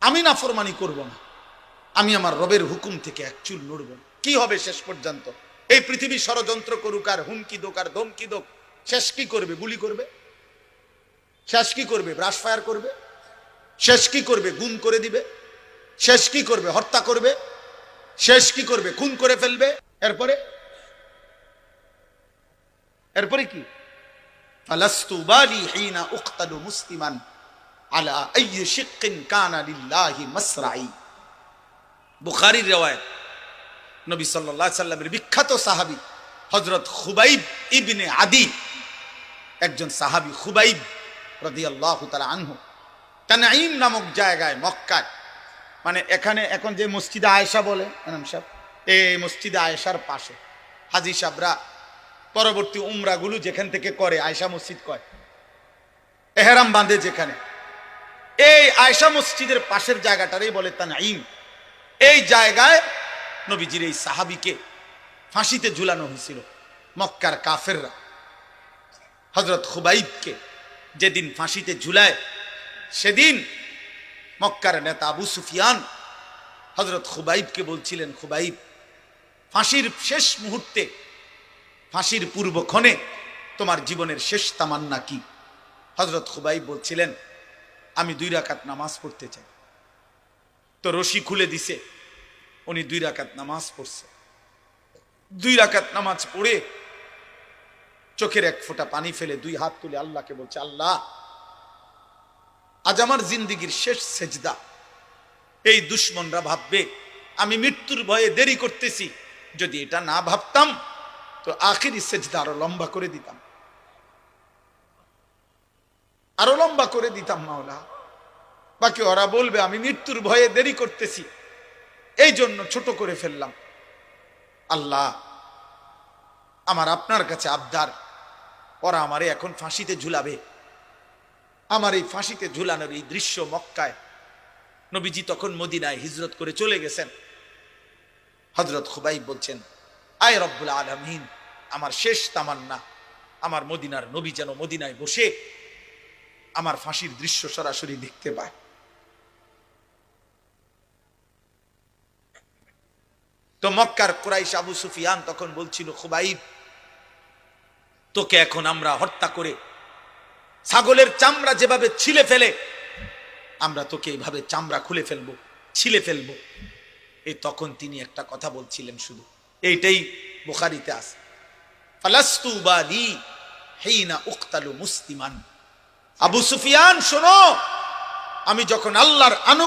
আমি নাফরমানি করব না, আমি আমার রবের হুকুম থেকে এক চুল নড়ব না। কি হবে শেষ পর্যন্ত? এই পৃথিবী ষড়যন্ত্র করুক আর হুমকি দোক আর ধমকি দোক, শেষ কি করবে? গুলি করবে। শেষ কি করবে? ব্রাশ ফায়ার করবে। শেষ কি করবে? গুম করে দিবে। শেষ কি করবে? হত্যা করবে। শেষ কি করবে? খুন করে ফেলবে। এরপরে এরপরে কি? ফালাস্তু বালি হিনা উকতালু মুসলিমান আলা আইয়ি শিক্কিন কানা লিল্লাহি মাসরাই। বুখারীর riwayat, নবী সাল্লাল্লাহু আলাইহি সাল্লামের বিখ্যাত সাহাবী হযরত খুবাইব ইবনে আদি, একজন সাহাবী খুবাইব রাদিয়াল্লাহু তাআলা আনহু, তানঈম নামক জায়গায় মক্কায়, মানে এখানে এখন যে মসজিদে আয়েশা বলে এনাম সাহেব, এই মসজিদে আয়েশার পাশে হাজী সাহেবরা পরবর্তী উমরাগুলো যেখান থেকে করে আয়েশা মসজিদ কয়, এহরাম বাঁধে যেখানে, এই আয়েশা মসজিদের পাশের জায়গাটারই বলে তানঈম। এই জায়গায় নবীজির এই সাহাবীকে ফাঁসিতে ঝুলানো হয়েছিল। মক্কার কাফেররা হযরত খুবাইবকে যেদিন ফাঁসিতে ঝুলায়, সেদিন মক্কার নেতা আবু সুফিয়ান হযরত খুবাইবকে বলছিলেন, খুবাইব, ফাঁসির শেষ মুহূর্তে, ফাঁসির পূর্বক্ষণে তোমার জীবনের শেষ তামান্না কি? হযরত খুবাইব বলছিলেন, আমি 2 রাকাত নামাজ পড়তে চাই। তো রশি খুলে দিছে, উনি 2 রাকাত নামাজ পড়ছে। 2 রাকাত নামাজ পড়ে চোখের এক ফোঁটা পানি ফেলে 2 হাত তুলে আল্লাহকে বলছে, আল্লাহ, আজ আমার জিন্দেগীর শেষ সেজদা। এই দুশ্মনরা ভাববে আমি মৃত্যুর ভয়ে দেরি করতেছি, যদি এটা না ভাবতাম তো আখিরি সেজদা আরো লম্বা করে দিতাম, আরো লম্বা করে দিতাম মাওলা। বাকি ওরা বলবে আমি মৃত্যুর ভয়ে দেরি করতেছি, এই জন্য ছোট করে ফেললাম। আল্লাহ, আমার আপনার কাছে আবদার, ওরা আমারে এখন ফাঁসিতে ঝুলাবে। আমার এই ফাঁসিতে ঝুলানোর এই দৃশ্য মক্কায়, নবীজি তখন মদিনায় হিজরত করে চলে গেছেন। হযরত খুবাইব বলছেন, আয় রব্বুল আলামিন, আমার শেষ তামান্না আমার মদিনার নবী যেন মদিনায় বসে আমার ফাঁসির দৃশ্য সরাসরি দেখতে পায়। তো মক্কার কুরাইশ আবু সুফিয়ান তখন বলছিল, খুবাইব, তোকে এখন আমরা হত্যা করে ছাগলের চামড়া যেভাবে ছিলে ফেলে, আমরা তোকে এইভাবে চামড়া খুলে ফেলবো, ছিলে ফেলবো। এই তখন তিনি একটা কথা বলছিলেন, শুধু এইটাই বুখারীতে আছে, ফালাস্তু বালি হিনা উকতালু মুসলিমান। আবু সুফিয়ান শোনো, আমি যখন আল্লাহর